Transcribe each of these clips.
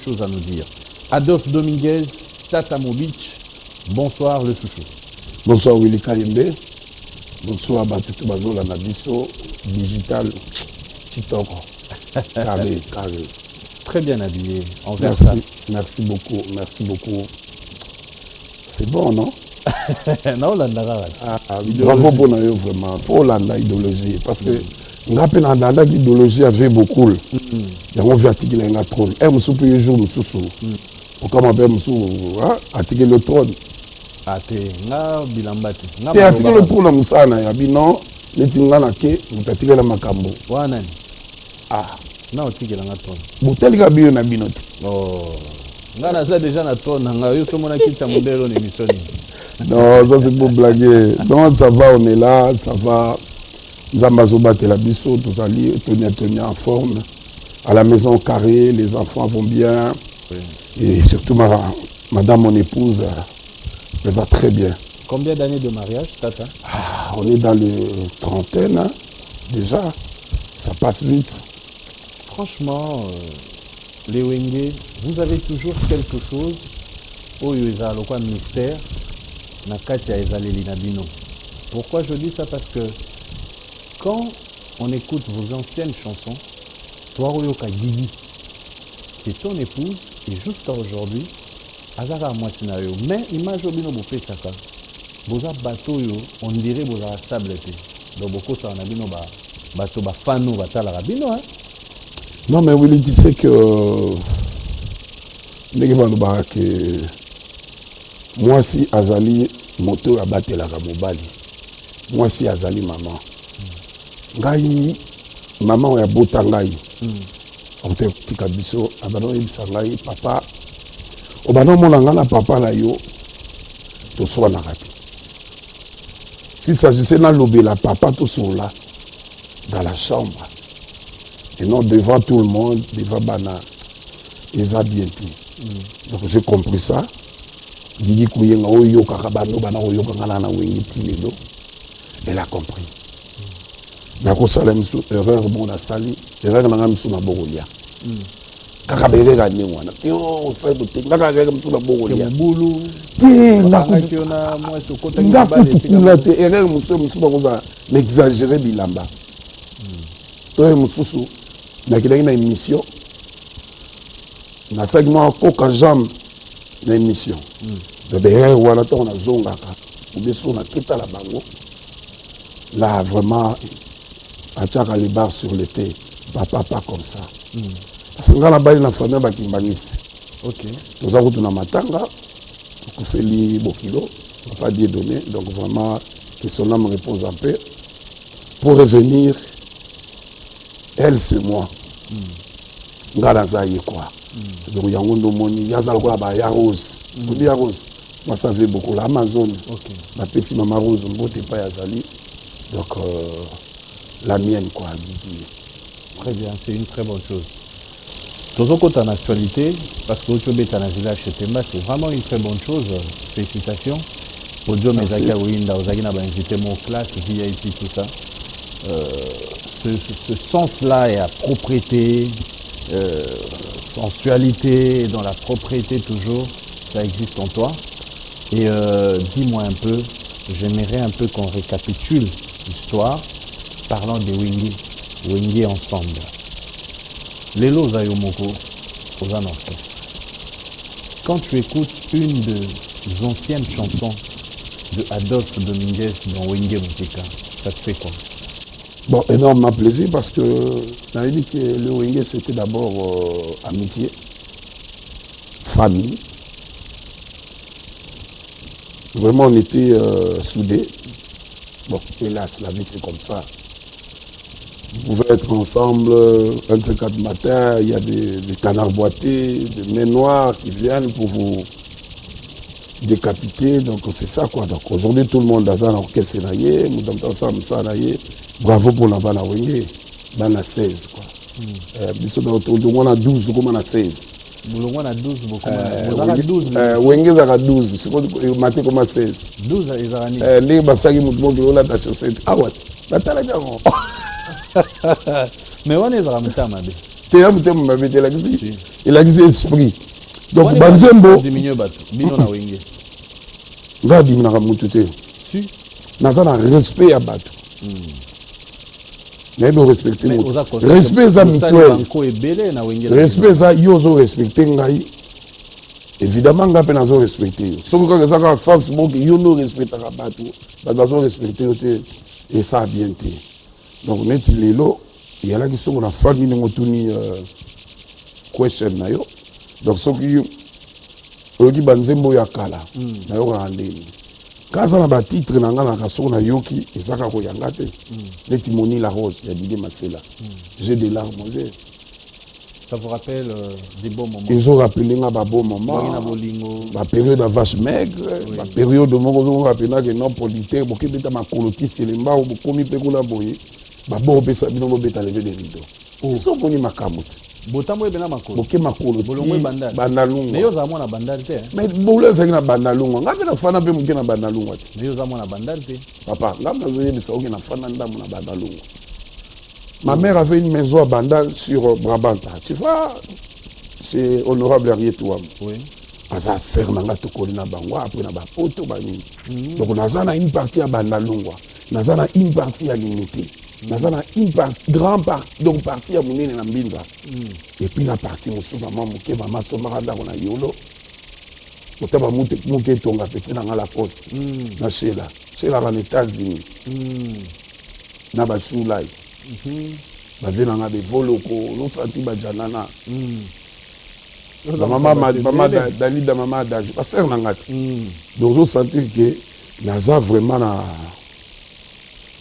choses à nous dire. Adolphe Dominguez, Tata Mobich, bonsoir le chouchou. Bonsoir Willy Kayembe. Bonsoir Batutu Bazola Nabiso, digital, Titoko, carré. Très bien habillé, en Versace. Merci beaucoup. C'est bon, non? Non, bravo pour nous, vraiment. Il faut l'idéologie. Parce que on a appelé l'idéologie avait beaucoup. Et on veut articuler un trône. Et on se peut jour, on se sous. On commence à articuler le trône. Tu as articulé le trône à Moussana. Il y a non, les tingana ke, on t'a articulé le macambo. Ah. Non, tu as un trône. Bon, tel que bien na binoti. Oh. Ngana ça déjà na trône. Yo so mona kitsa mondelo l'émission. Non, ça c'est pour blaguer. Donc ça va, on est là, ça va. Zambazoba Telabiso, tous alliés, tenir en forme. À la maison carrée, les enfants vont bien. Oui. Et surtout madame, mon épouse, elle va très bien. Combien d'années de mariage, Tata? On est dans les trentaines, hein, déjà. Ça passe vite. Franchement, les Wenge, vous avez toujours quelque chose. Oyo eza lokwa mystère. Na katia ezaleli na bino. Pourquoi je dis ça? Parce que quand on écoute vos anciennes chansons, toi Oyoka Gigi, qui est ton épouse, et jusqu'à aujourd'hui, azara moi scénario. Mais image obino bopé saka. Boza bateau yo, on dirait boza stable té. Donc beaucoup ça on a bino ba bateau ba fano batala rabino hein. Non mais Willy, tu sais que moi si azali moto a battu la mobali. Moi si azali maman. Ngai maman ya bota ngai. On te tika biso abano ibisa ngai papa. Obano mona ngana papa na yo to so na kati. Si s'agissait na lobela papa to so là dans la chambre. Et non devant tout le monde, devant bana les habiletés. Donc j'ai compris ça. Didi Kouyenga Oyo Kakabano Bana Oyo Kanana Wengiti Lelo. Elle a compris. Nako Salem sous erreur bon la sali, erreur na sous na Borolia. Kakabere gagné wana. Yo fait de ting naka gagné sous na Borolia. Boulou. Ting nako kiona moi ce côté ngaba te erreur muso na koza n'exagérer bilamba. Toi mususu na kilaki na émission. Na segment coca jambe na émission. De derrière voilà on a zongaka. Ou bien on a quitté la bango. Là vraiment à tchaka les barres sur le thé. Papa pas comme ça. Parce que dans la base la famille bakimbaniste. OK. Nous avons tout na matanga. Pour faire les bokilo, pas dire donné. Donc vraiment que son âme repose en paix. Pour revenir, elle c'est moi. Ngala zaye quoi. Donc yangondo moni yazala ko ba ya rose. Vous dire rose. Moi ça fait beaucoup la Amazon. OK. Ma pesi mama rose mbote pas yazali. Donc la mienne quoi Guigui. Très bien, c'est une très bonne chose. Tozo côté en actualité parce que Ocho Beta na village Chetemba, c'est vraiment une très bonne chose. Félicitations. Podio Mezaka Winda, Ozagi na ba invité mon classe VIP tout ça. Ce sens-là est à propriété, sensualité, dans la propriété toujours, ça existe en toi. Et dis-moi un peu, j'aimerais un peu qu'on récapitule l'histoire, parlant des Wenge ensemble. Lelo Zayomoko, aux orchestre. Quand tu écoutes une des anciennes chansons de Adolphe Dominguez dans Wenge Musica, ça te fait quoi? Bon, énormément plaisir parce que dans dit que le Wenge c'était d'abord amitié, famille. Vraiment on était soudés. Bon, hélas, la vie c'est comme ça. Vous pouvez être ensemble, un de ces quatre matins, il y a des canards boités, des mains noires qui viennent pour vous décapiter. Donc c'est ça quoi. Donc aujourd'hui tout le monde a un orchestre naïe, nous sommes ensemble ça naïe. Bravo pour la Bana Wenge. Bana 16 quoi. Biso autour de moi on a 12, donc on a 16. Vous on a 12 beaucoup. Vous avez 12. Wenge a 12, c'est quoi maté comme 16. 12 ils ont les basaki mutumo qui ont la chaussette. Ah ouais. La tala diamo. Mais on est à la mabe. te mutema mabe te il existe esprit donc banzembo diminuer bato bino na wenge nga diminaka mutu te si naza na respect ya bato nayebi orespecte moto respect eza mutuel respect eza yo ozorespecte ngai évidemment nga mpe nazorespecte yo soki kaka eza kaka sens moke yo nde orespectaka bato bato bazorespecte yo te esa bien te donc neti lelo eyalaki songo na fami ndenge otuni question na yo donc soki oyoki banzembo oyo ya kala nayokaka ndeni kaza na batitre na nga na kasoko nayoki ezaka koyanga te neti Moni la Rose ya Didier Masela j'ai des larmes aux yeux. Ça vous rappelle des bons moments? Ils ont rappelé nga ba bons moments, ba période de vache maigre, ba période de moko zo rappelé que non politique boki beta makolotiste elemba ou bokomi pe kuna boye ba bo pesa bino bo beta lever des rideaux. Ils sont boni makamut. Botambo ebena makolo. Boke makolo. Bolongo bandal. Bandalunga. Mais yo za mona bandal te. Mais bolo za na bandalunga. Ngabe na fana pe muke na bandalunga te. Mais yo za mona bandal te. Papa, ngabe na zoye bisa oke na fana ndamu na bandalunga. Ma mère avait une maison à Bandal sur Brabanta. Tu vois, c'est honorable Arietouam. Oui. Aza ser nanga to kolina bangwa après na ba poto ba nini. Donc nazana une partie à Bandalungwa. Nazana une partie à l'unité. Nazana une partie grand partie donc partie à munene na mbinza. Et puis la partie mususu mama muke mama somaka na yolo. Otaba muke tonga petit na la poste. Na Sheila. Sheila en États-Unis. Na ba Sulai. Bavé nanga be voloko no santi ba janana maman Dalida maman d'âge pas ser nanga donc je sentir que naza vraiment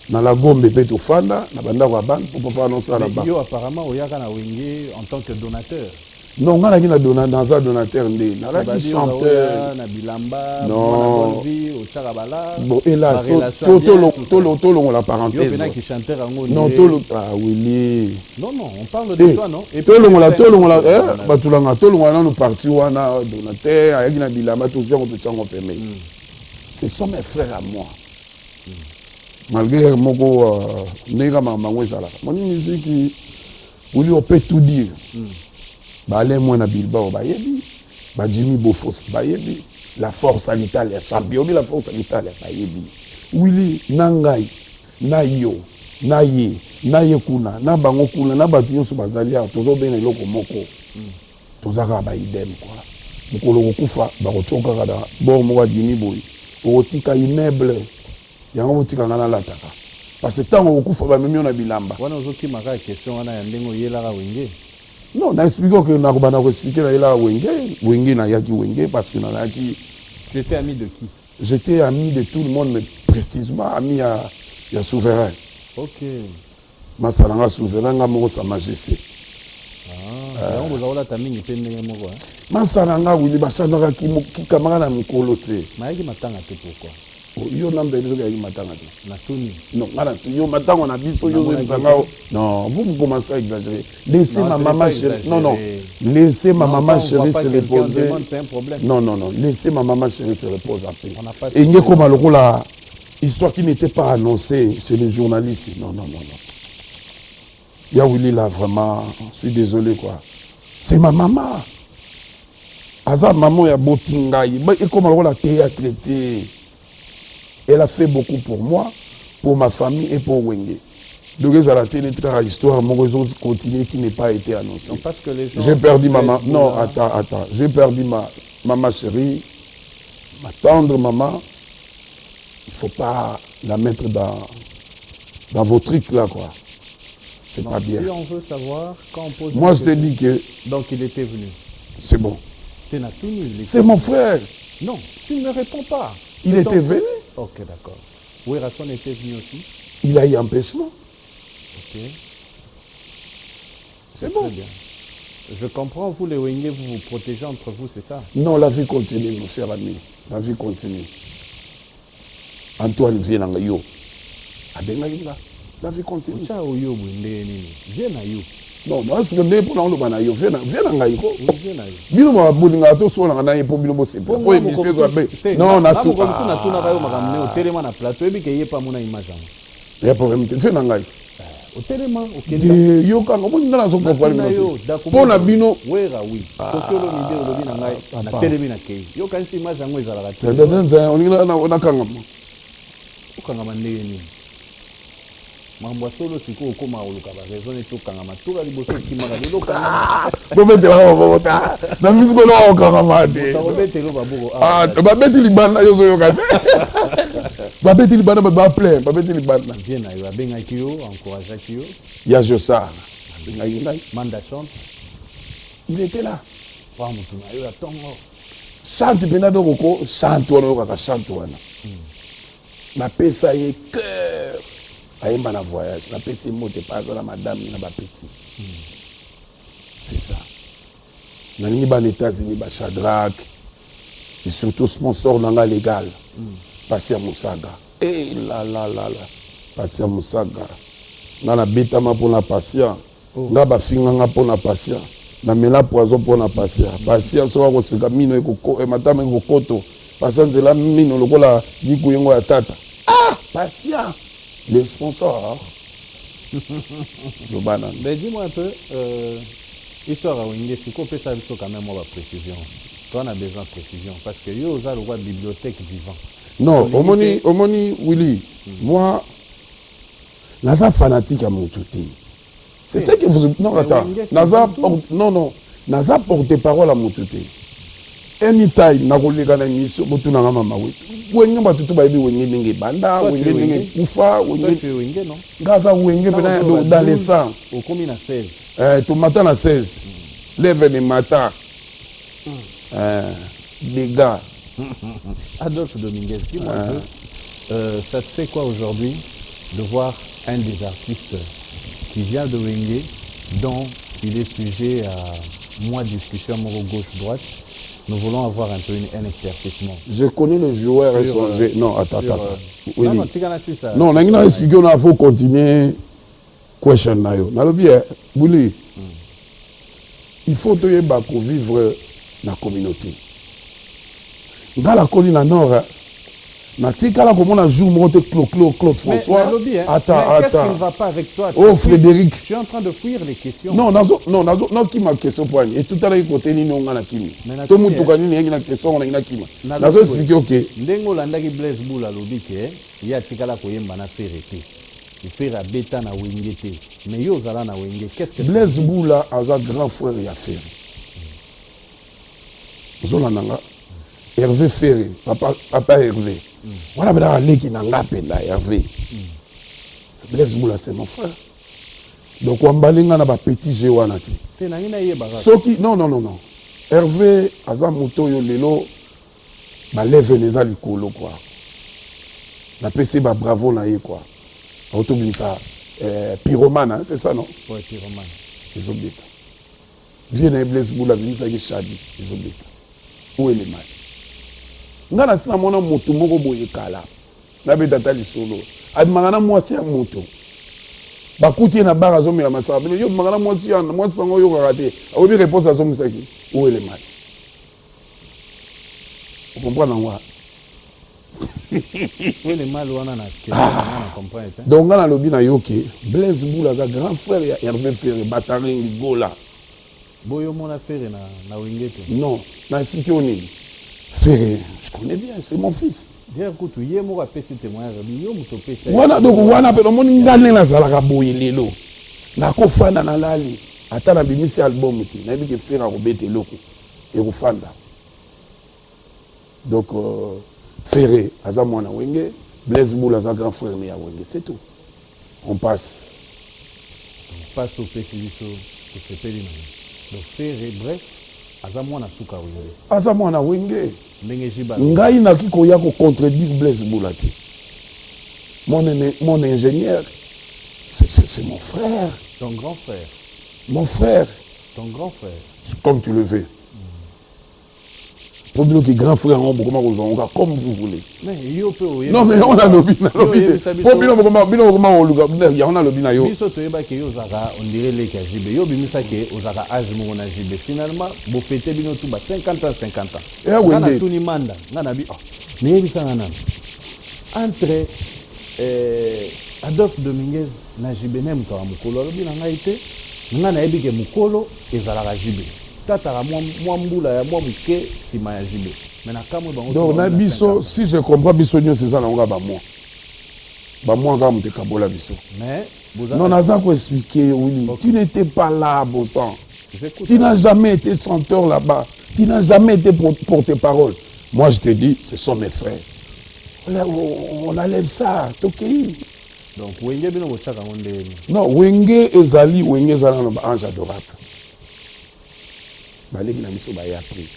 na la gombe pe to fanda na banda kwa ban pour papa annoncer la ba yo apparemment oyaka na wenge en tant que donateur. Non, on a qui na donateur ndé na la chanteur na bilamba non au Tcharabala. Bon hélas to la parenthèse yo qui chanteur ngo non to ah oui non on parle de toi non et to la batulanga to longa na parti wana donateur ayaki na bilamba to zo to tsango peme ce sont mes frères à moi malgré moko ndeka mamango ezala mon musique où on peut tout dire. Balé moi na Bilbao bayebi ba Jimmy Bofos bayebi la force à l'Italie champion de la force à l'Italie bayebi Willy nangai na yo na ye kuna na bango kuna na batu nyonso bazali a tozo bena eloko moko tozaka ba idem quoi mukolo kokufa ba kochoka kada bo mo wa Jimmy boy otika immeuble yango otika ngana lataka parce que tango kokufa ba memi na bilamba wana ozoki maka question wana ya ndengo yelaka wenge. Non, na expliqué que na ko expliquer là Wenge na yaki Wenge parce que na yaki. Tu étais ami de qui? J'étais ami de tout le monde mais précisément ami à souverain. OK. Masalanga souverain ngamo sa majesté. Ah, on vous a la tamini pe ndenge moko. Masalanga wili bashanaka ki kamara na mukolo te. Mayaki matanga te pourquoi? Yo nambe biso ka matanga te. Na tuni. Non, ngala tu yo matanga na biso yo zemsanga. Non, vous commencez à exagérer. Laissez ma maman chérie. Non. Laissez ma maman chérie se reposer. C'est un problème. Non. Laissez ma maman chérie se reposer à paix. Et il y a comme la histoire qui n'était pas annoncée chez les journalistes. Non. Yaouli là vraiment, je suis désolé quoi. C'est ma maman. Aza maman ya botinga, et comme la théâtre était. Elle a fait beaucoup pour moi, pour ma famille et pour Wenge. Donc, ils ont été une histoire, mon réseau continue qui n'est pas été annoncée. J'ai perdu maman. Non, attends. J'ai perdu ma maman chérie, ma tendre maman. Il ne faut pas la mettre dans vos trucs là, quoi. C'est pas bien. Si on veut savoir, quand on pose. Moi, je te dis que. Donc, il était venu. C'est bon. C'est mon frère. Non, tu ne me réponds pas. Il était venu. Ok, d'accord. Oui, Rasson était venu aussi. Il a eu empêchement. Ok. C'est bon. Très bien. Je comprends, vous les Wenge, vous vous protégez entre vous, c'est ça? Non, la vie continue, mon cher ami. La vie continue. Antoine vient en yo. La vie continue. Viens à yo. Non, moi, je ne pour nous pas yo. Viens en gaïko. Bino ma bolinga to so na na po bino bo c'est. Po émission zo be. Non, na tout comme ça na tout na kayo makamne au téléma na plateau et bi ke yepa mona image. Il y a problème. Viens en gaïko. au téléma au Kenya de yo kanga mo ndana zo comprendre pour na bino wera oui Koffi Olomide olobi na ngai na télémi na kei yo kanisi image yango ezalaka te on ngina na kanga mo okanga ndenge nini mambo solo siko okoma oluka ba raison et okanga matura liboso kimaka lelo kanga bobetela babota na musique lo okanga mate bobetelo baboko babeti libanda yo zo yoka te babeti libanda ba plein babeti libanda vient na yo abengaki yo encourageaki yo ya Jossar abengaki ngai Manda chante il était là wa mutu na yo atongo chante pena dokoko chante wana yokaka chante wana na pesa ye cœur ayemba na voyage na pesa mote pas na madame na ba petit c'est ça nalingi ba États-Unis ba Shadrach et surtout sponsor nanga légal Passia Musaga et la Passia Musaga na betama pona Passia nga ba finganga pona Passia na mela poison pona Passia so ko sika mino eko matama eko koto Passia nzela mino lokola diku yengo ya tata Passia le sponsor le banane. Mais dis-moi un peu histoire à Wenge siko pesa biso quand même moi précision. Toi on a besoin de précision parce que yo oza le roi bibliothèque vivant. Non, omoni Willy, moi naza fanatique à mon touti. C'est ça que vous non attends, naza porte-parole à mon touti. Anytime na koleka na mission botuna nga mama we. Wenge batutu ba yebi wenge ndenge banda, wenge ndenge kufa, wenge tu es wenge non? Gaza wenge pena dans les sangs. Au combien na 16? Tu matin à 16. Lève le matin. Des gars. Adolphe Dominguez, dis-moi un peu, ça te fait quoi aujourd'hui de voir un des artistes qui vient de Wenge, dont il est sujet à moi discussion gauche-droite. Nous voulons avoir un peu un éclaircissement. Je connais le joueur et son jeu. Non, attends. Oui. Non, on a expliqué, on a faut continuer. Question na yo. Na lobi Bouli. Il faut te vivre dans la communauté. Dans la colline à nord, na tikala comme on a joué monter Claude François. Attends. Qu'est-ce qui ne va pas avec toi? Oh Frédéric. Tu es en train de fuir les questions. Non, qui m'a question pour aller. Et tout à l'heure côté ni non na kimi. Tout le monde tukani ni na question na kimi. Nazo expliquer OK. Ndengo landaki Blaise Boula lobi ke ya tikala koyemba na ferete. Il fait la bêta na Wenge te. Mais yo zala na Wenge, qu'est-ce que Blaise Boula a un grand frère ya Ferré. Zolananga Hervé Ferré, papa Hervé. Voilà bela leki na ngape na Hervé. Blaise Boula c'est mon frère. Donc on balinga na ba petit jeu wana ti. Te na ngina yeba. Soki non. Hervé aza moto yo lelo ba lève les alikolo quoi. Na PC ba bravo na ye quoi. Autobimisa pyromane, hein, c'est ça non? Oui, pyromane. Ils ont bêta. Viens à Blaise Boula, bimisa ki Chadi, ils ont bêta. Où est le mal? Ngana sina mona moto moko boye kala. Na beta tali solo. Abimangana mwasi ya moto. Bakuti na bara zo mela masaba. Yo mangana mwasi ya mwasi sango yo karate. Obi réponse à zo misaki. Où est le mal? Vous comprenez moi? Oui, le mal on a comprendre. Donc on a lobby na yoke. Blaise Boula za grand frère ya Hervé Ferré Batarengi Gola. Boyo mon affaire na Wenge te. Non, na expliquer on est. Ferré, je connais bien, c'est mon fils. Dire écoute, hier moi pesi témoignage, yo muto pesi. Wana donc wana pe moni ngane na zala ka boye lelo. Na ko fanda na lali. Ata na bimisi album te. Na bi ke Ferré ko bete loko. Et ko fanda. Donc Ferré, aza mwana Wenge, Blaise Boula, aza grand frère à Wenge, c'est tout. On passe. On passe au Pessibiso, au Sepeli. Donc Ferré, bref, aza mwana Souka Wenge. Aza mwana Wenge. Ngai na kiko ya ko contredire Blaise Boula. Mon ingénieur, c'est mon frère. Ton grand frère. Mon frère. Ton grand frère. Comme tu le veux. Pour dire que grand frère on beaucoup moins comme vous voulez. Mais yo peut non mais on a lobby na lobby. Pour bien comment on luga ya on a lobby na yo. Biso to yeba ke yo zaka on dirait les KGB. Yo bimisa ke ozaka âge mo na JB. Finalement bo fêter bino tout ba 50 ans. Et Wenge tuni manda ngana bi. Mais yebisa ngana. Entre Adolphe Dominguez na jibene mutara mukolo alobi na ngai te nga na yebike mukolo ezalaka jibe tataka mwa mbula ya mwa muke sima ya jibe mais na kamwe bango donc na biso si je comprends biso nyonso eza nango bamwa kaka moto ekabola biso mais non naza koexpliquer oui okay. Tu n'étais pas là bon sang tu n'as jamais été chanteur là-bas tu n'as jamais été porte-parole moi je te dis ce sont mes frères on enlève ça tokei donc wenge bino botsaka ngonde non wenge ezali na ba ange adorable baleki na biso ba ya pris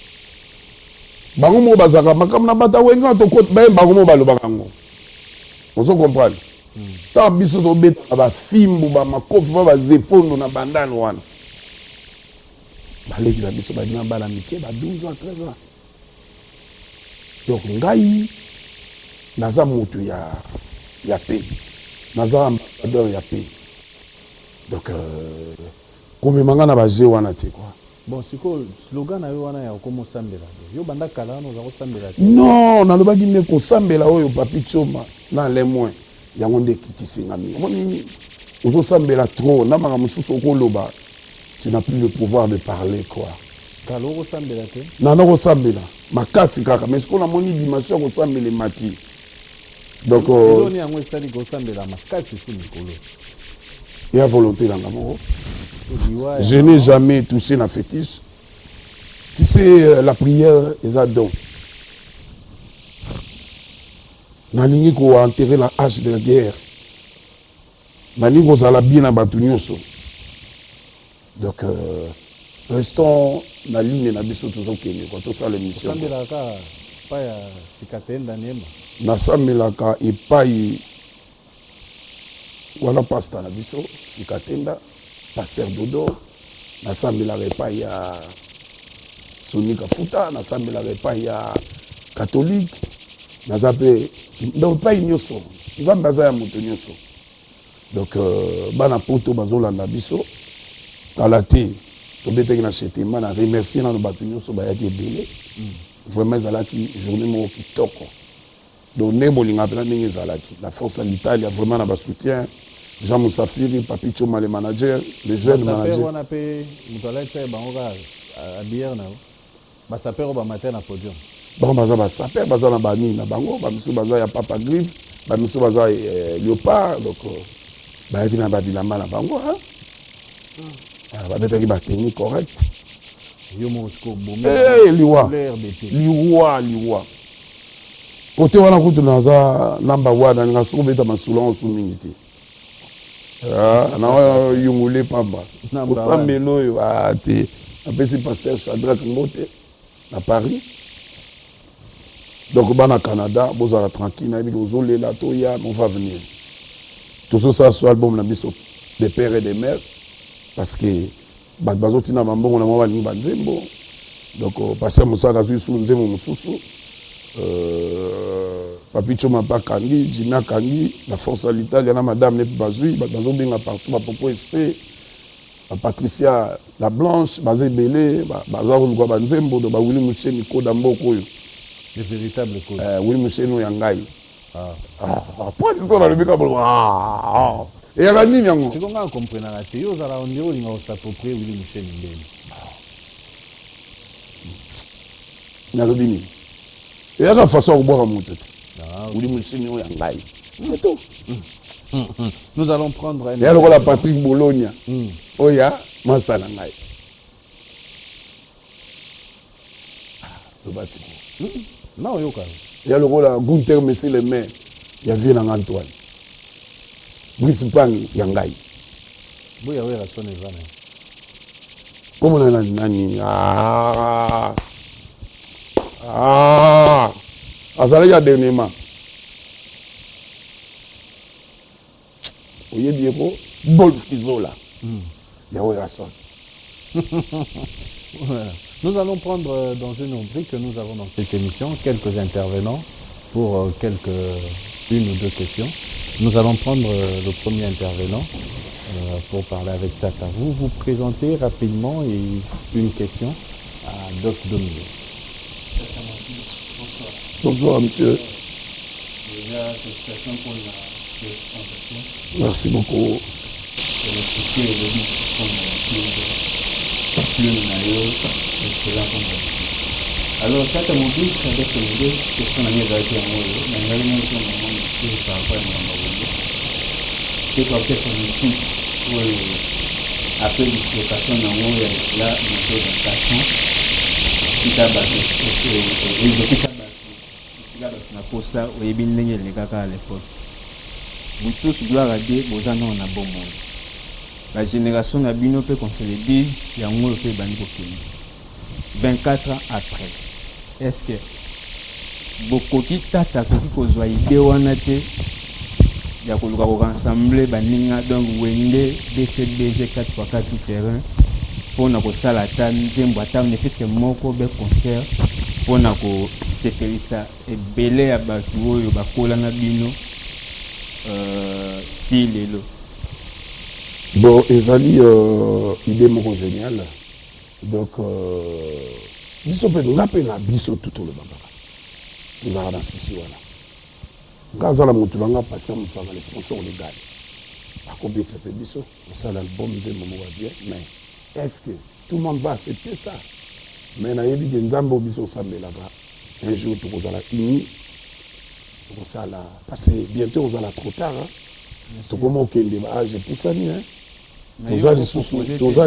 bango mo bazaka makam na bata wenge to kote ba bango mo balobaka ngo ozo comprendre ta biso to beta ba fimbu ba makofi ba zefondo na bandano wana baleki na biso ba dina bala mike ba 12 ans 13 ans donc ngai naza mutu ya paix naza ambassadeur ya paix donc komemanga na baje wana te quoi bon siko slogan na yo wana ya komo sambela yo banda kala no za ko sambela non nalobaki ne ko sambela oyo papi choma na le moins yango nde kitisinga mi omoni ozo sambela trop na maka mususu ko loba tu n'as plus le pouvoir de parler quoi kala ko sambela te na ko sambela makasi kaka mais siko na moni dimension ko sambela mati donc on yango esali ko sambela makasi su mikolo et à volonté dans l'amour. Je n'ai jamais touché la fétiche. Tu sais, la prière est un don. Nalingi ko enterrer la hache de la guerre. Nalingi ko zala bien na batu nyonso. Donc restons na ligne na biso toujours kene quoi, tout ça l'émission. Sambelaka pa ya sikatenda nema. Na sambelaka epai wana pasteur na biso sikatenda pasteur Dodo nasambelaka epai ya Sonika Futa nasambelaka epai ya catholique naza mpe donc epai nyonso nzambe aza ya moto nyonso donc bana poto bazolanda biso kala te tobetaki na chetema na remercier nano bato nyonso bayaki ebele vraiment ezalaki journée moko kitoko donc nde bolinga mpena ndenge ezalaki la force à l'Italie vraiment na basoutien Jean Moussafiri, Papi Choma, le manager, les jeunes managers. On a payé, on a matin à podium. Bon, baza saper, baza na bani na bango, bamisu baza ya Papa Griff, bamisu baza Léopard, donc bayaki na babilamba na bango, hein. Babetaki ba technique correcte. Yo Mosco, liwa. Côté wana kutu naza namba wana nga soko beta masula osu mingi te. Na yungule pamba. Osambelo yo te. Apesi pasteur Shadrach Mbote na Paris. Donc bana Canada, bozala tranquille na biso zolela to ya on va venir. Tout ça sur album na biso des pères et des mères parce que bazotina bambongo na mwa ni banzembo. Donc pasteur Moussa Kazui su nzembo mususu. Papi Choma Bakangi, Jimmy Kangi, la force à l'Italie, la madame Nep Bazui, Bazo Benga partout, Popo SP, Patricia la Blanche, Bazé Belé, Bazaro Lugwa Banzembo, Willy Mouché Nico Damboko. Le véritable code. Willy Mouché no Yangai. Pourquoi ils sont dans le béca? Et à la nuit, Yango. C'est qu'on a compris la théorie, on dirait qu'on s'approprie Willy Mouché Nimbé. Nalobini. Et à la façon de boire à mon tête. C'est tout. Nous allons prendre un... Et alors la Patrick Bologna. Oya, Master Nangai. Le basico. Non, yoka. Et alors la Gunther Messi le maire. Il y a Vieux Antoine. Brice Pangi, Yangai. Oui, oui, la sonne est comment on a nani? Azala ya dernièrement. Oye bieko Bolf Kizola. Yawe Rasson. Nous allons prendre dans une rubrique que nous avons dans cette émission quelques intervenants pour une ou deux questions. Nous allons prendre le premier intervenant pour parler avec Tata. Vous vous présentez rapidement et une question à Adolphe Dominguez. Bonsoir, monsieur. Déjà, félicitations pour Merci beaucoup. Alors, Tata Mobitch avec les question à mes arrêtés en cet orchestre mythique après dislocation dans il y a cela bientôt 24 ans. Tika Bato, les équipes Tika Bato na posa au Ebinlenge les gars à l'époque. Vous tous, gloire à Dieu, vous en avez un bon monde. La génération Nabino peut qu'on se le dise, il y a un mot que Baniko Kenya. 24 ans après, est-ce que beaucoup qui tata koki kozwa idée wana te ya koluka ko rassembler baninga donc wende BCBG 4x4 tout terrain pour na ko sala ta nzembo ata ne fait que moko be concert pour na ko sepelisa ebele ya batu oyo bakola na bino ti lelo. Bon, ezali idée moko géniale. Donc biso pe nga pe na biso tout le baba. Nous avons un souci voilà. Quand la moto banga passer mon ça les sponsors légal. À combien ça peut biso? Ça l'album nzembo mo bien mais est-ce que tout le monde va accepter ça? Mais na yebi nzambo biso sambelaka. Un jour tout kozala ini. Tout ça là parce que bientôt on sera trop tard hein. Tout comment kende ba âge pour ça ni hein. Toza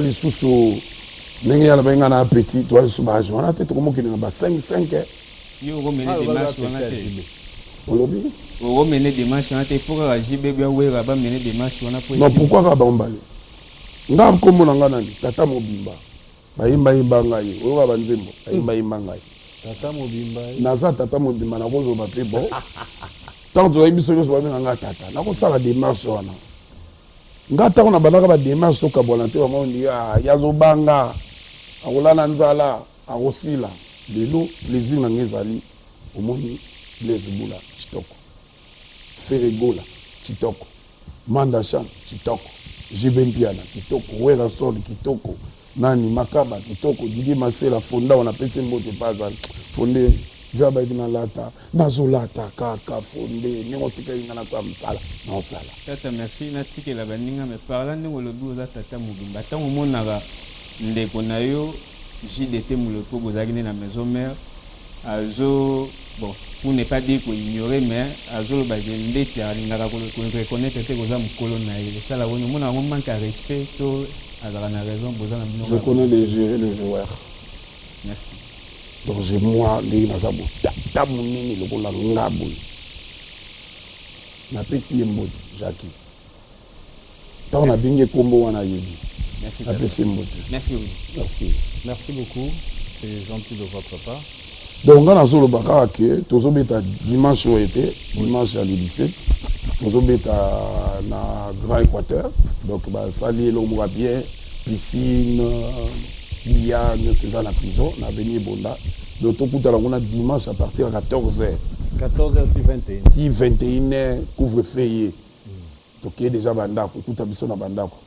les sous ndenge ya benga na petit toi les soubage on a tête comment kende ba 5 yo ko mener des matchs on a tête. Olobi o mener des matchs on a tête faut que JB bien wera ba mener des matchs on a pour. Non pourquoi ka ba ombale. Nga kombo na nga nani Tata Mobimba. Ba imba ngai o ba nzembo ba imba ngai. Tata Mobimba. Naza Tata Mobimba na kozo ba pe bon. Tant to yebi solo so ba nga tata. Na ko sala démarche wana. Nga ta ona banaka ba démarche so ka bonate ba mondi ya zo banga. Akolana nzala, akosila. Lelo plaisir na ngezali omoni Blaise Bula Chitoko. Ferregola Chitoko. Mandachan Chitoko. Jeben Piana Kitoko, Wera Sol Kitoko. Nani Makaba Kitoko, Didi Masela Fonda on appelle ces mots de bazal. Fondé Jaba ina lata, nazo lata kaka fondé, néotika ingana samsala, na sala. Tata merci na tike la baninga me parlant de ngolobi oza Tata Mobimba. Tango monaka ndeko na yo JDT muloko bozaki na maison mère azo bon pour ne pas dire qu'on ignorait mais azo ba ndeti alingaka ko reconnaître te koza mukolo na ye sala woni mona mo manque à respect to azala na raison bozana bino. Je connais les jeux et les joueurs. Merci. Donc j'ai moi ndenge na zabo tata munini lokola ngabo na pesi mboti Jackie tant na binge kombo wana yebi. Merci. Merci. Merci. Merci beaucoup. C'est gentil de votre part. Donc, on a sur le bac que tous les dimanche où était dimanche à 17, tous les na Grand Équateur. Donc, bah salir l'homme va bien, piscine, billard, nous faisons la prison, on a venu Bonda. Donc, tout on a dimanche à partir de 14h. 14h 21. 21h couvre-feu. Donc, il y a déjà bandako, tout habitation na bandako.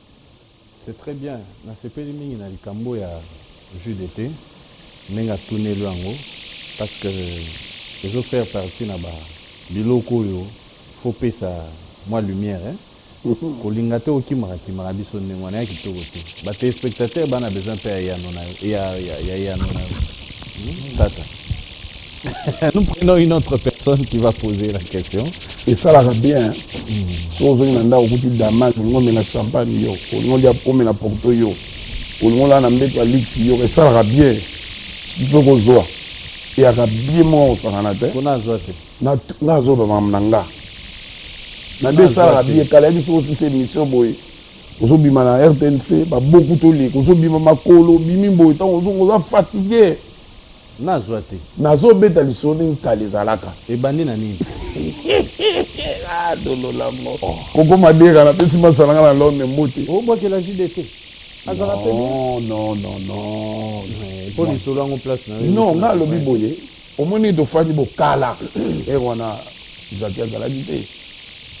C'est très bien. Na sepeli mingi na likambo ya jus d'été, menga tourner le ango parce que les autres faire partie na ba biloko yo faut payer ça moi lumière hein. Kolinga te okimaka kimaka biso ndengwana ya kitoko te. Ba téléspectateurs bana besoin payer ya nona ya nona. Tata. Nous prenons une autre personne qui va poser la question. Et ça la bien. Si on a un petit damage, on a la champagne, on a la porto, on a la mettre lix, et ça la bien. C'est ce qu'on voit. Et à bien moi on s'en a été. On a zoté. Na zoba mamnanga. Na bien ça la bien. Quand il y a aussi ces missions boy. Aujourd'hui na RTNC, beaucoup de lits. Aujourd'hui makolo, bimi boy, tant on va fatigué. Nazoate. Nazo beta lisoni kalizalaka. E bandi na nini? Ah dolo la mo. Koko madera na pesi masalanga na lone moti. O boke la JDT. Azara pe non. Pour les solo en place na. Non, nga lobi boye. Omoni do fani bo kala. E wana Jacques Azalaki te.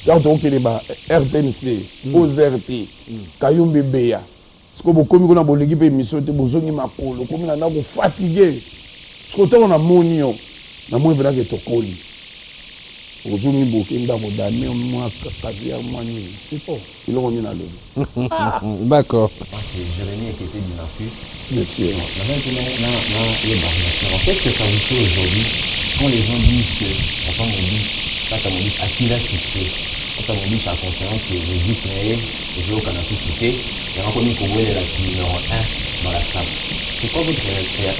Quand on kele ba RTNC, OZRT, Kayumbe Beya. Parce que bo komi ko na bo l'équipe émission te bozongi makolo, komi na ko fatigué. Parce que on a monio, na moi que tokoli. ozongi boke ndako dame moi casier moi nini c'est pas il on est dans le D'accord. C'est Jérémy qui était du Marcus. monsieur Qu'est-ce que ça vous fait aujourd'hui quand les gens disent que Papa Mobic a si la succès, Papa Mobic a compris que les musiques les autres ont suscité, et on connaît qu'on est la numéro 1 dans la salle. C'est quoi votre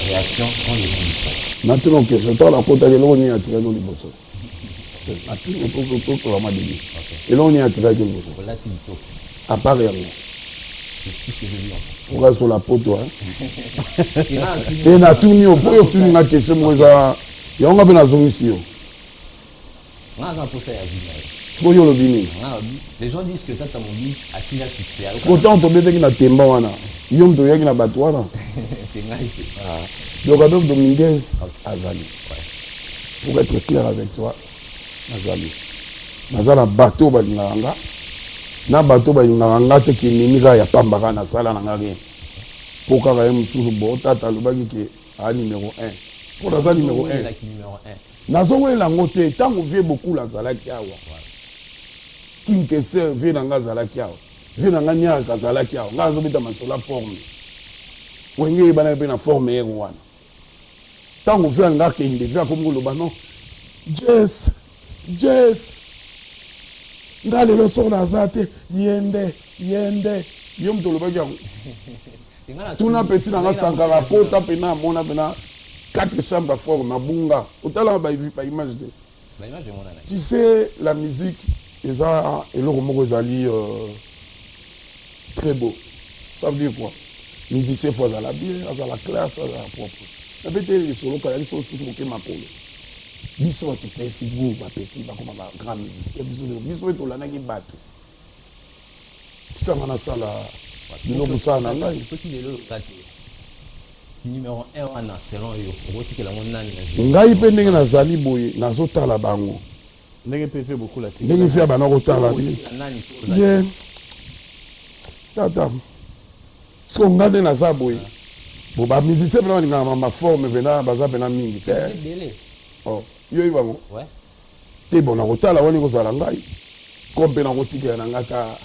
réaction quand les gens disent ça? maintenant que je t'en raconte que l'on est attiré dans le bosso à tout le sur la madélie et l'on est attiré dans le bosso Là, c'est du top. à part rien C'est tout ce que j'ai vu en France. on va sur la poto hein Et là, et na tout ni au point tu n'as question moi ça y a on va bien zone ici on a un peu ça à vivre. ce qu'on y a le bini Les gens disent que Tata Mobic a si la succès. ce qu'on tente de mettre na temba wana yom to yaki na batwana donc avec Dominguez Azali pour être clair avec toi Azali Nazala bateau balinganga na bateau balinganga te ki nimika ya pambaka na sala na ngaki pour kaka yem susu bo tata lobaki ke a numéro 1 pour Nazali numéro 1 nazo wela ngote tango vie beaucoup la zalaki awa kinkese vie na ngazalaki awa vie na nganya kazalaki awa ngazo bita masola forme wenge bana pe na forme ero wana tango vie ngaka inde vie comme loba non Jess ngale lo so na zate yende yom to loba yango tuna petit na nga sankara pota pena mona pena 4 chambres forme na bunga otala ba image de tu sais la musique eza eloko moko ezali très beau ça veut dire quoi musicien faut azala bien azala classe azala propre na bete les solo kala les solo six moke makolo biso te pesi go ba petit ba comme ba grand musicien biso to lanaki bato tikanga na sala biloko sana ngai to ki lelo kate ki numéro 1 wana selon yo okotikela ngo nani na ngai pe ndenge nazali boye nazotala bango ndenge pe fait beaucoup la tique ndenge fia bana kotala ye tata so ngane na za boye bo ba musicien bana ngama ma forme bena baza bena mingi te oh yo ibango ouais te bona kotala wani kozala ngai kompe na kotikela na ngata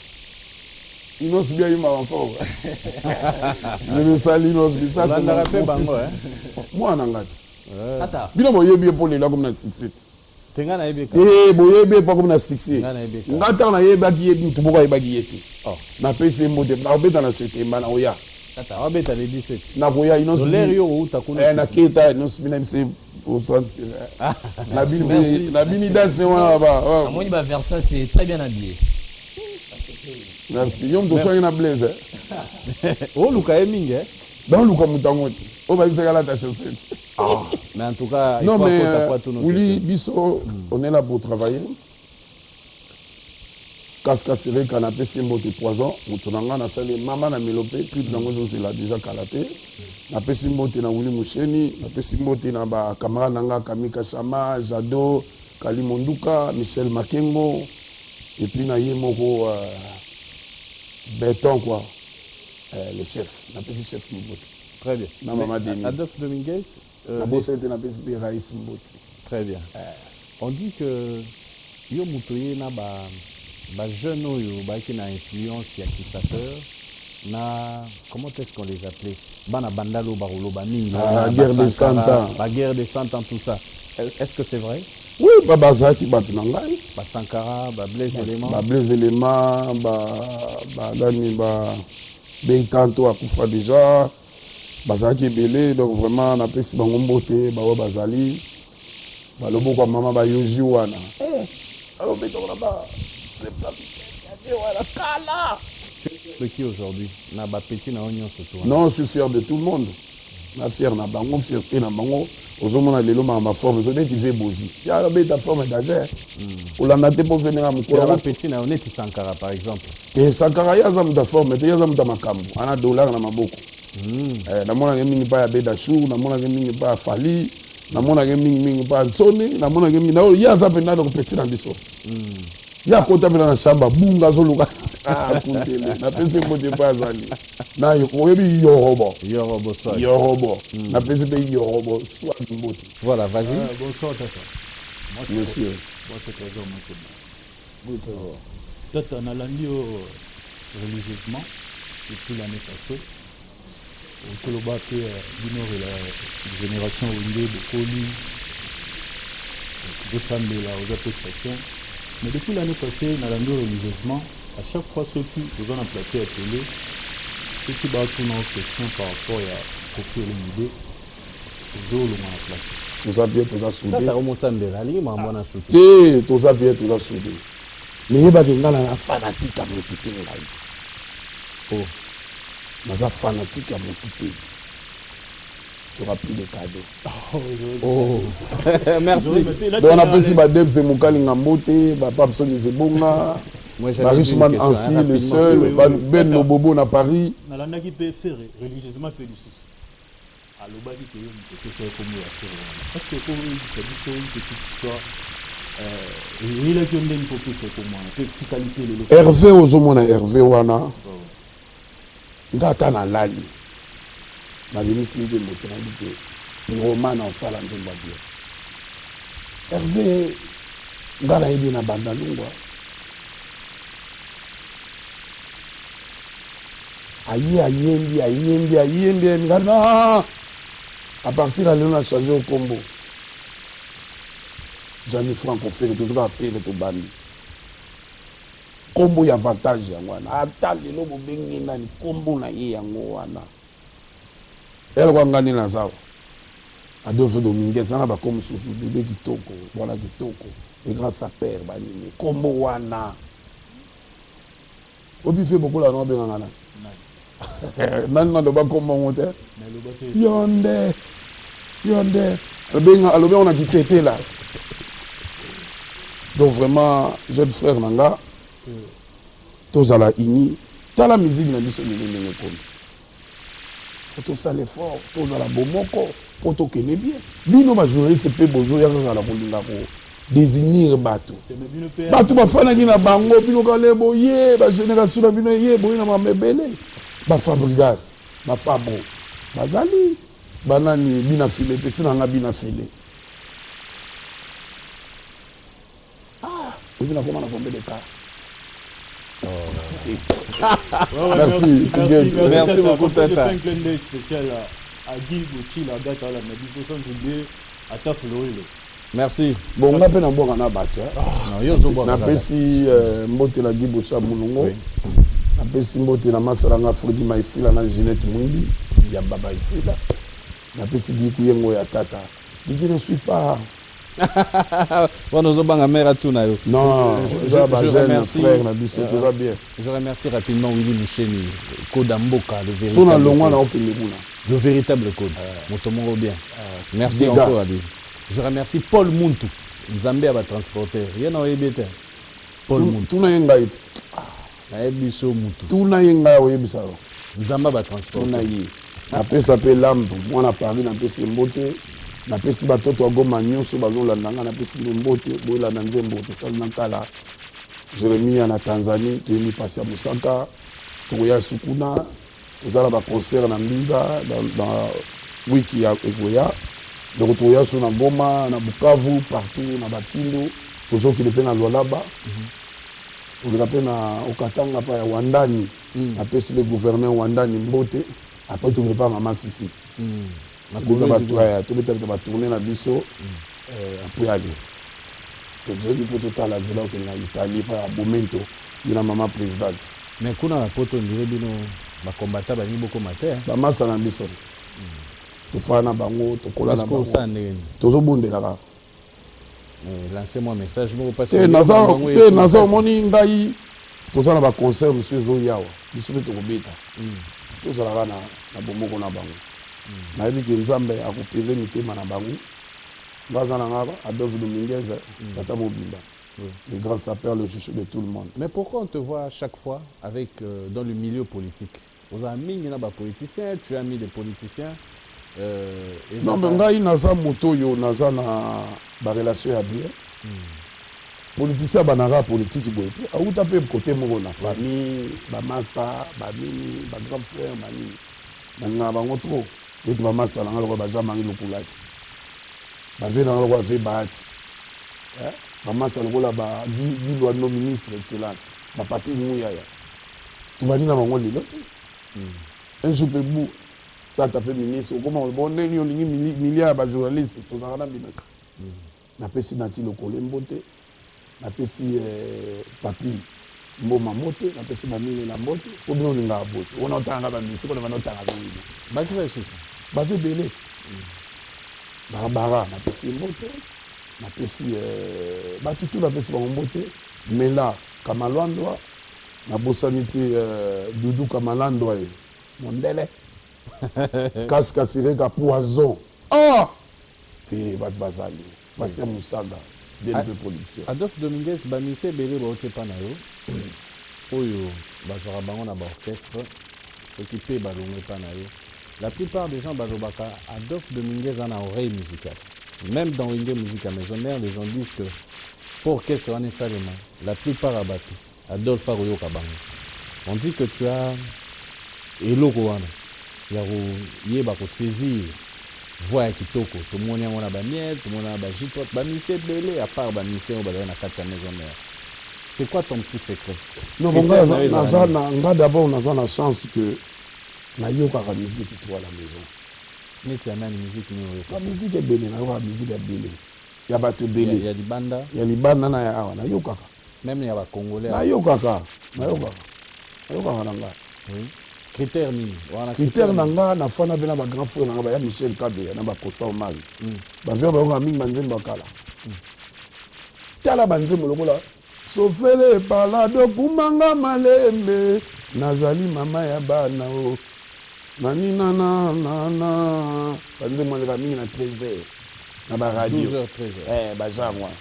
inos bien yuma enfant je me salue inos bisa ça na rappel bango moi na ngata tata bino boyebi pour les là comme na 67 tenga na ebeka boyebi pas comme na 66 ngata na yebaki yebi tuboko yebaki yete na pese mode na obeta na setemba na oya tata obeta le 17 na boya inos l'air yo uta kuna na keta inos bina mse au centre na bini das ne wana ba amoni ba Versa c'est très bien habillé. Merci. Yom to soigner na blaze. Oh Luka Eminge. Dans Luka Mutangoti. Oh ba bisa la ta chaussette. Mais en tout cas, non mais oui biso on est là pour travailler. Casque serré canapé simbo de poison, mutunanga na salle mama na melopé clip nango c'est là déjà kalaté. Na pesi mbote na Wili Musheni, na pesi mbote na ba camarade nanga Kamika Chama, Jado, Kali Monduka, Michel Makengo et puis na yemoko Béton quoi, le chef, n'a pas chef Mbote. Très bien. Na maman Denis. Adolphe Dominguez. Na bosse était na pesi Raïs Mbote. Très bien. On dit que yo mutoye na ba jeune oyo ba qui na influence ya kisateur na comment est-ce qu'on les appelait? Bana bandalo barolo bani. La guerre des 100 ans. La guerre des 100 ans tout ça. Est-ce que c'est vrai? Oui, Baba Zaki Batunangai. Ba Sankara, ba Blaise Élément. Ba Blaise Élément, ba Dani, ba Beikanto akufa déjà. Bazaki Belé, donc vraiment, on a pris si Bangombote, Bawa Bazali. Ba Lobo kwa maman ba Yoji wana. Alors béton là-bas, c'est pas voilà kala. Tu es de qui aujourd'hui? Na ba petit na onyon surtout. Non, je suis fier de tout le monde. Na fier na bango, fierté na bango. Ozomona lelo ma forme zo neti ve bozi ya la beta forme d'agir olanda te po venir am ko la petit na oneti Sankara par exemple te Sankara ya za muta forme te ya za muta makambo ana dollar na maboko na mona mingi pa ya beda chou na mona mingi pa fali na mona mingi pa nsoni na mona mingi na ya za penda ko petit na biso ya kota pena na shamba bunga zo luka kundele na pese mbote pa zali na yobi yorobo soit yorobo na pese pe yorobo soit mbote. Voilà, vas-y. Bonsoir tata. Moi, Monsieur. Moi, c'est Trésor Makeba. Oui, Trésor. Tata Nalandio religieusement depuis l'année passée. Au Tcholoba, Binor et la génération Winde, Bokoli, Vosambela, aux appels chrétiens. Mais depuis l'année passée, Nalandio religieusement, à chaque fois ceux qui vous en ont platé à télé, ceux qui battent une question par rapport à Kofi Olomide, aux autres, on a platé. Tous à bien, tous à soudé. Tata Omosambela, lui, maman a soutenu. Si, tous à bien, tous à soudé. Mais il y a des gens fanatiques à mon tout. Oh, mais fanatique à mon tout. Tu n'auras plus de cadeaux. Oh, merci. Donc on appelle si Badeb c'est Moukali Ngambote, Papa Psoni c'est Bonga, Marisman Ansi, le seul, Ben Lobobo na Paris. Nalanda qui peut faire religieusement peu du souci. Alors bah dit que peut c'est comme il a fait. Parce que pour lui c'est une petite histoire. Il a qui on donne pour c'est comme moi. Petit qualité le. Hervé ozomona Hervé wana. Ngata na lali. Na bimisi nzembo te na bike piromane osala nzembo bien. Hervé ngala yebi na banda lungwa. Ayembi ngana. À partir de là, on a changé au combo. Jamais Franco fait toujours à faire tout bandi. Combo y avantage yango. Attends le lobo bengi na ni combo na ye yango wana. Elle va gagner na zao. Adolphe Dominguez na ba comme susu bébé kitoko, voilà kitoko. Les grands sapeurs banini combo wana. Obi fait beaucoup la no benga na. Nan na do ba combo monter. Yonde. Alors on a quitté là. Donc vraiment, jeune frère Nanga, tous à la ini, t'as la musique na biso nene comme. Faut tout ça l'effort, tous à la bomoko, pour tout que bien. Bino ma journaliste peut bozo ya la kolinga ko désigner bateau. Bateau ba fana ni na bango bino kale boye, ba génération na bino ye boye na mamebele. Ba Fabregas, ba Fabro, bazali, banani bina filé, petit na nga bina filé. Oui, on a comment on a combien de cas. Merci beaucoup, Tata. Je fais un clin d'œil spécial à Guy Bouchi, la date à la Médiso, sans oublier à Taflorilo. Merci. Bon, on a peine à boire un abattu. On a si Mbote la Guy Bouchi à Moulongo. On a si Mbote la Masaranga Fredi Maïfila, la Ginette Mouimbi, Yababa Ifila. On a si Guy Kouyengo et Tata. Guy ne suit pas. Non, je remercie, je remercie rapidement Willy Moucheni, Code Amboka, le véritable code. Motomongo bien. Merci encore à lui. Je remercie Paul Muntu, Zambé à transporteur. Il y a un EBT. Paul Muntu. Tout n'a pas été. Tout n'a pas été. Zamba à transporteur. Après ça peut l'âme. Moi, on a parlé d'un peu Mbote. Na pesi batoto wa Goma nyonso bazolanda nga na pesi Mbote boyela na Nzembo tosali na kala Jeremia na Tanzanie toyemi pasi ya Musaka tokoya Sukuna tozala ba concert na Mbinza dans wiki ya Egoya donc tokoya so na Goma na Bukavu partout na Bakindu tozokile pe na Lualaba toleka pe na Okatanga pa ya Wandani na pesi le gouverneur Wandani Mbote après tokile pa Maman Fifi tu vas tourner la biso après aller. Tu peux tout à la dire que en Italie par momento il y a maman présidente. Mais quand on a poto ndire bino ba combattant ba ni boko matin. Ba masa na biso. To fana bango to kola na bango. Tozo bondela ka. Lancez-moi un message moi parce que naza moni ngai toza na ba concert monsieur Zoyawa. Biso to kobeta. Toza la na bomoko na bango. Nayebi ke Nzambe akopese mitema na bango ngaza na ngaba Adolphe Dominguez Tata Mobimba le grand sapeur, le chouchou de tout le monde. Mais pourquoi on te voit à chaque fois avec dans le milieu politique? Vous avez mis des politiciens, tu as mis des politiciens. Non mais ngai naza moto yo naza na ba relation ya bien. Politicien banara politique boete auta pe côté moko na famille ba master ba nini ba grand frère ba nini na bango trop. Les mamans salanga le baza mangi lokulasi. Bavé dans le roi vé bat. bamasa lokola gilwano ministre excellence bapatrik muyaya tobandi na bango lelo te un jour mpe bu tata mpe ministre okoma oloba ndeni olingi milliard ya bajournaliste tozalaka na bino napesi nati lokolo mbote napesi papi mboma mote napesi bamile na mbote po bino olingaka bote wana otangaka bamisiko na bana otanga bino bakisa lisusu baza ebele barbara napesi mbote napesi batutu napesi bango mbote mela kamalwandwa nabosani te dudu kamalandwa ye mondele kaskasireka poison te bato bazali basia mosaga bnp production Adolphe Dominguez bamise ebele bauti epa na yo oyo bazwaka bango na baorchestre soki mpe balongo epa na yo. La plupart des gens balobaka Adolphe Dominguez a une oreille musicale. Même dans Wenge Musique à Maison Mère, les gens disent que pour orchestre on est salement, la plupart à Batou, Adolphe Aroyo Kabango. On dit que tu as eloko wana. Yeba ko saisir voix kitoko, tout le monde a ba miel, tout le monde a ba jitote, ba misé belé à part ba misé on ba na kati ya Maison Mère. C'est quoi ton petit secret? Non, d'abord on a la chance que na yokaka musique toi à la maison. Neti ana musique ni la musique est belle, na musique est belle. Ya bato belle. Il y a libanda. Il y a libanda na ya na yokaka. Même il y a ba congolais. Na yokaka. Na yokaka. Na yokaka nanga. Oui. Critère ni. Critère nanga na fana bena ba grand frère nanga ba ya Michel Kabe na ba Constant Omari. Ba vient ba ko mingi manzemba bakala. Tala banzembo lokola sofele balado kumanga malembe nazali mama ya bana o. Nani na banze mwaleka mingi na 13h na ba radio 12h 13h ba jangwa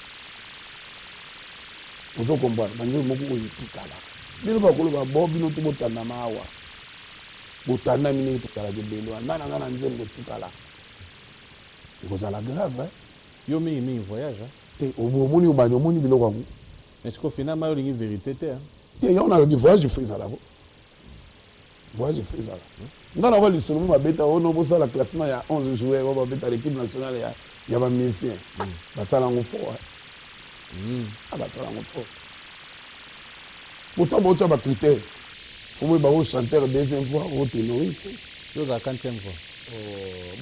ozo comprendre banze moko oyitikala bino ba kolo ba bo bino to botanda mawa botanda mini to kala ke belo na nzembo tikala iko za la grave yo mingi voyage te omoni obani omoni bilo kwangu mais ce qu'au final ma lingi vérité te te yo na le voyage fait ça là voyage fait ça nga na wali solo mabeta ono bosa la classement ya 11 joueurs on mabeta l'équipe nationale ya ba musicien basala ngo fort basala ngo fort pourtant bon tu ba critère faut ba chanteur deuxième fois ou ténoriste yo za 40e fois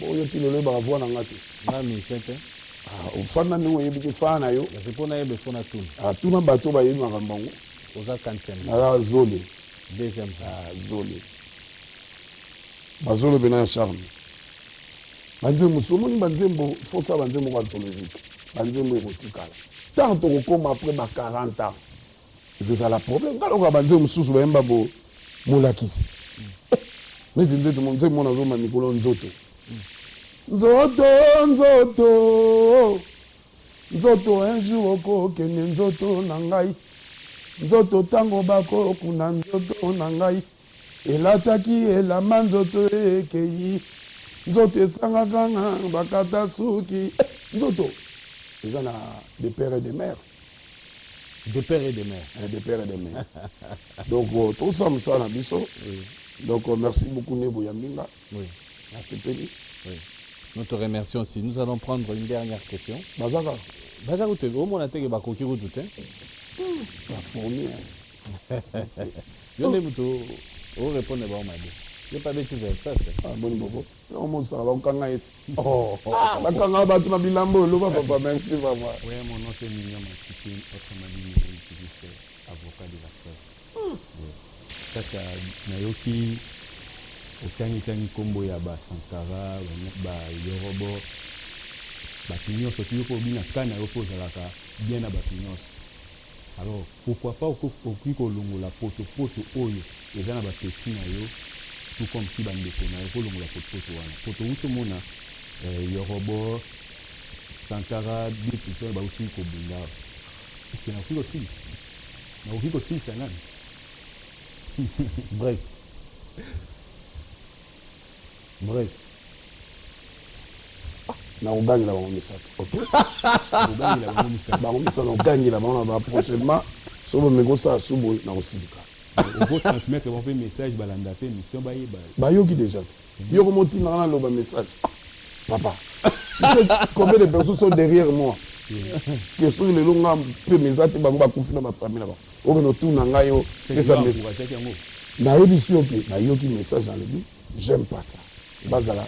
bon yo tilo le ba voix na ngati na musicien te o fana ni oyebi ke fana yo c'est pour na yebe fona tuna tuna bato ba yebi makambango oza 40e na zole deuxième fois zole bazolo bena ya charme banzembo somoni banzembo fosa banzembo anthologique banzembo ekotikala tant tokokoma après ba 40 ans ekozala problème kaloka banzembo mosusu bayemba bo molakisi neti nzeto monzembo mona azoma mikolo nzoto nzoto un jour okokende nzoto na ngai nzoto ntango bakokuna nzoto na ngai elataki elamba nzoto ekei nzoto esangaka nga bakata suki nzoto eza na de père et de mère de père et de mère de père et de mère donc tosala mosala na biso donc merci beaucoup Nebo Yambinga merci Peli nous te remercions aussi. Nous allons prendre une dernière question. Bazaka Bazaka au moins que bakoki route la fourmi yo ne muto o répondre ba made ye pas bêtise ça c'est bon bobo non mon ça va kanga et la kanga ba tu ma bilambo lo papa merci maman oui mon nom c'est Mignon Matsiki autrement dit juriste avocat de la presse kaka nayoki otangi kombo ya ba Sankara ba Yorobo bato nyonso toyo po bina kana yo pozalaka bien na bato nyonso. Alors pourquoi pas okoki kolongola poto oyo eza na ba petit na yo tout comme si bandeko na yo kolongola poto wana poto uti mona Yorobo Sankara bitu to ba uti ko bunda est-ce que na kuko sisi na ukiko sisi nani break na ogangi la bango misato ok bango misato ogangi la bango na prochainement sobo mekosa subo na osilika on transmettre un message balanda pe mission bayoki déjà yo komotina na loba message papa tu sais combien de personnes sont derrière moi que soki lelo nga mpe meza te bango bakufi na bafamille na bango okende otuna ngai yo pesa nayebi si oke bayoki message alobi j'aime pas ça bazala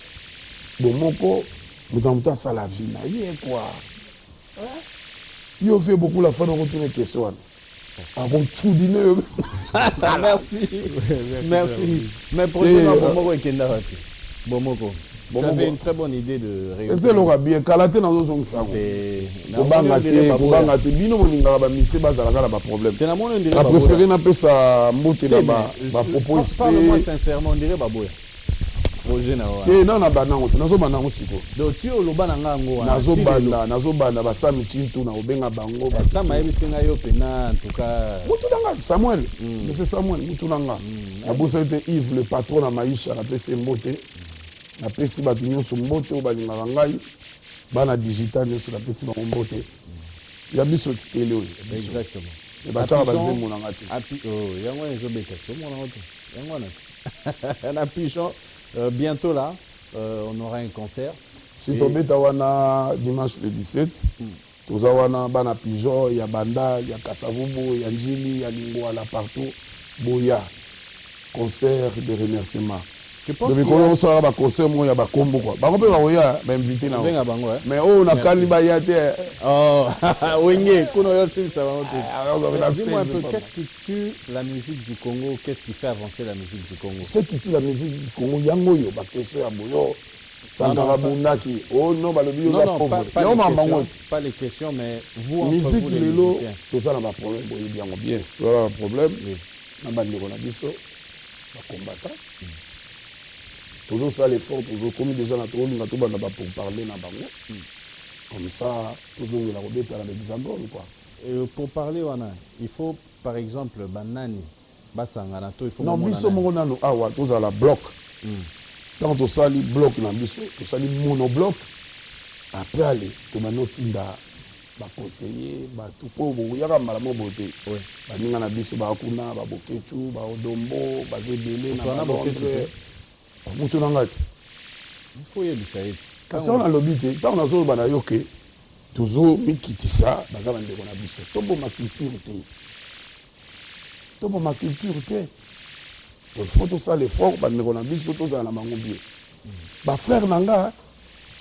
bomoko moto na moto asala vie na ye quoi yo fait beaucoup la fin okotuna question wana akontudine yo merci merci mais prochainement bomoko ekenda wapi bomoko tu avais une très bonne idée de réussir. C'est le bien kalaté dans nos ongles. Bobanga te bino moninga ba mixé bazalaka na ba problème. La préféré na pesa mbote na ba propose. Parle-moi sincèrement, on dirait baboya. Projet na wa. Te na banango te nazo banango siko. Donc tu oloba na ngango wana. Nazo banda ba sami tintu na obenga bango ba sama yebisinga yo pena en tout cas. Mutu nanga Samuel. Monsieur Samuel mutu nanga. Na bosa était Yves le patron na Maïcha na pesa mbote. Na pesi bato nyonso mbote o balingaka ngai bana digital nyonso na pesi bango mbote ya biso titele oyo exactement et batiaka banzembo na nga te yango ezobeta ti omona ngo te yango wana ti na pigeon bientôt là on aura un concert si tobeta wana dimanche le 17 toza wana bana pigeon ya banda ya kasavubu ya njili ya lingwala partout boya concert de remerciement. Je pense que on sera ba concert mo ya ba kombo quoi. Ba ko pe ba oya ba invité na. Benga bango hein. Mais oh na kali ba ya te. Oh, wenge kuno yo sim ça va monter. Dis-moi un peu qu'est-ce qui tue la musique du Congo, qu'est-ce qui fait avancer la musique du Congo? Ce qui tue la musique du Congo yango yo ba question ya boyo. Sangara Bundaki. Oh non ba le bio la pauvre. Pas les questions mais vous entre musique vous les musiciens. Tout ça na ba problème boye bien bien. Voilà problème. Na ba ndeko na biso ba combattant. Toujours ça l'effort, toujours comme déjà la tour, pour parler dans bango. Comme ça, toujours la robette à l'exemple quoi. Pour parler il faut par exemple banani, basanga il faut. Non, biso monano awa tous à la bloc. Quand on sali bloc na biso, on sali monobloc. Après aller, to manotinda ba conseiller, ba tout pour yaka malamo boté. Oui. Ba ninga na biso ba kuna, ba bokechu, ba odombo, ba zebele na ba bokechu. Mutu nangati il faut yebisa eti kasi on a lobby te tant on a zo bana yoke toujours mikitisa baza bandeko na biso tobo ma culture te donc faut tout ça l'effort bandeko na biso to za na bango bien ba frère nanga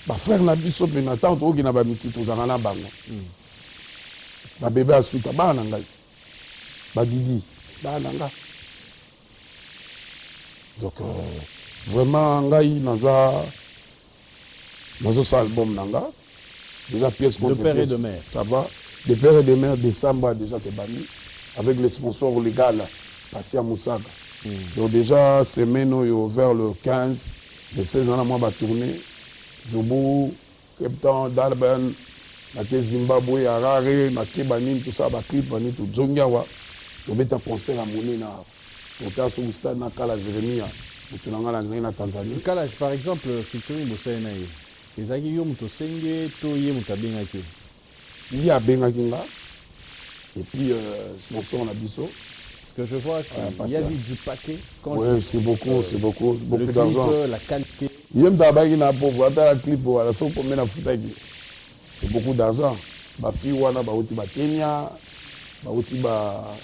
ba frère na biso pe na tant to na ba mikito za na bango ba bébé asuta ba nangati ba didi ba nanga donc vraiment ngai naza ça album nanga déjà pièce contre père pièce et de mère ça va de père et de mère décembre déjà t'es banni avec les sponsors légaux passé à Moussaka donc déjà semaine vers le 15 le 16 ans moi va tourner Djoubou Cape Town Durban na Zimbabwe Harare na Kebani tout ça ba clip bani tout Zongawa to beta concert à Monena to ta sous stade na Kala Jeremia na Tanzanie. Kalaj par exemple featuring Bosena ye. Ezaki yo muto senge to ye mutabenga ki. Il y a benga et puis sponsor na biso. Ce que je vois il y a du paquet quand ouais, c'est beaucoup d'argent. La qualité. Yem tabaki na pauvre ata la clip wala so pour mena futaki. C'est beaucoup d'argent. Ba fi wana ba uti ba Kenya, ba uti ba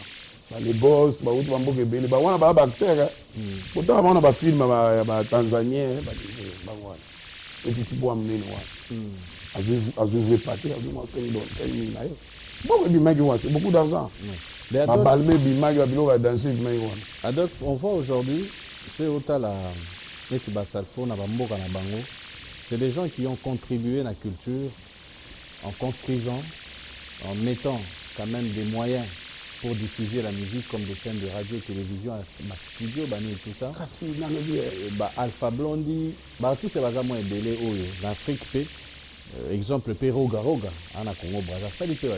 les boss ba uti ba mboke bele ba wana ba acteur. Pourtant on a ba film ba tanzanien ba wana. Et tipo amnene wana. A jouer paquet, a jouer $5 nayo. Bon bi magi wana, c'est beaucoup d'argent. Ba balme bi magi ba bilo ba danser bi magi wana. Adolphe, on voit aujourd'hui c'est Otala Etiba Salfo na ba mboka na bango. C'est des gens qui ont contribué à la culture en construisant, en mettant quand même des moyens pour diffuser la musique comme des chaînes de radio, télévision, studio, et tout ça. Alpha Blondie, artiste Bazamo et Belé Oyo, l'Afrique P, exemple P Roga Roga, Anna Congo Braza, ça lui peut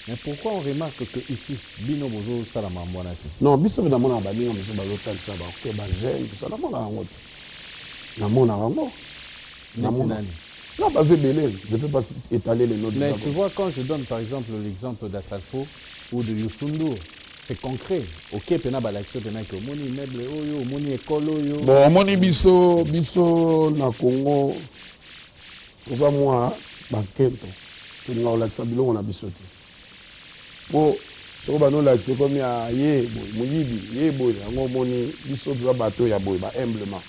mais pourquoi on remarque que ici, Bino Bozo Salama Mwanati? Non, Biso na mona ba ninga muso bazo salsa ba ke ba jeune, ça na mona ngoti. Na mona rango. Na mona. Non, bah c'est belé, je peux pas étaler les noms des gens. Mais tu vois, quand je donne par exemple l'exemple d'Assalfo ou de Youssou, c'est concret. Ok, pena balakso pena que moni meuble oyo, moni école oyo. Bon, moni biso na Congo. Tout ça moi, ba kento. tolinga kolakisa biloko na biso te mpo soko banolakise komi ya ye boye moyibi ye boye yango omoni biso toza bato ya boye bahumblement.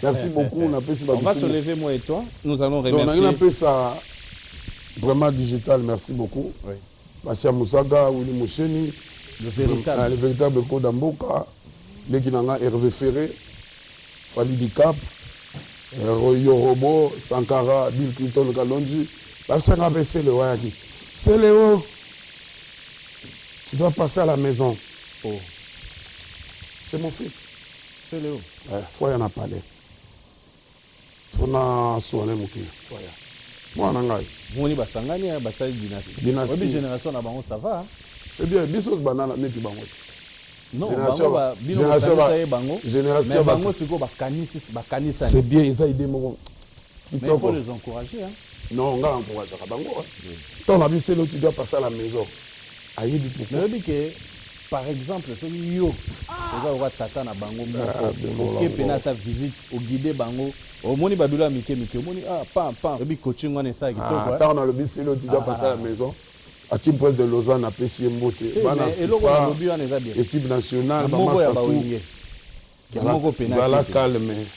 Merci beaucoup. On va se lever, moi et toi. Nous allons remercier. Donc, on appelle ça vraiment digital. Merci beaucoup. Oui. Passia Moussaga, Willy Mousseni, le véritable code d'Amboka, les Kinanga, Hervé Ferré, Falidi Cap, Yorobo, Sankara, Bill Clinton, Kalonji. C'est le roi qui. C'est Léo. Tu dois passer à la maison. Oh. C'est mon fils. C'est Léo. Ouais, faut y en a parlé. Fona soane mokili foya mwana ngai moni basangani ya basali dynastie obi génération na bango ça va c'est bien bisos banana neti bango non bango bino basali bango génération bango siko bakanisa c'est bien ils idée moko mais il faut les encourager hein non nga encourager bango tant la biselo tu dois passer à la maison ayebi pourquoi mais que par exemple soki yo oza oka tata na bango moko oke pena ta visite o guider bango omoni badula mike omoni pam ebi coaching wana esa kitoko attends on a le biselo tu dois passer à la maison à Kim Prince de Lausanne à PC Mbote bana FIFA équipe nationale moko ya bawinge zala calme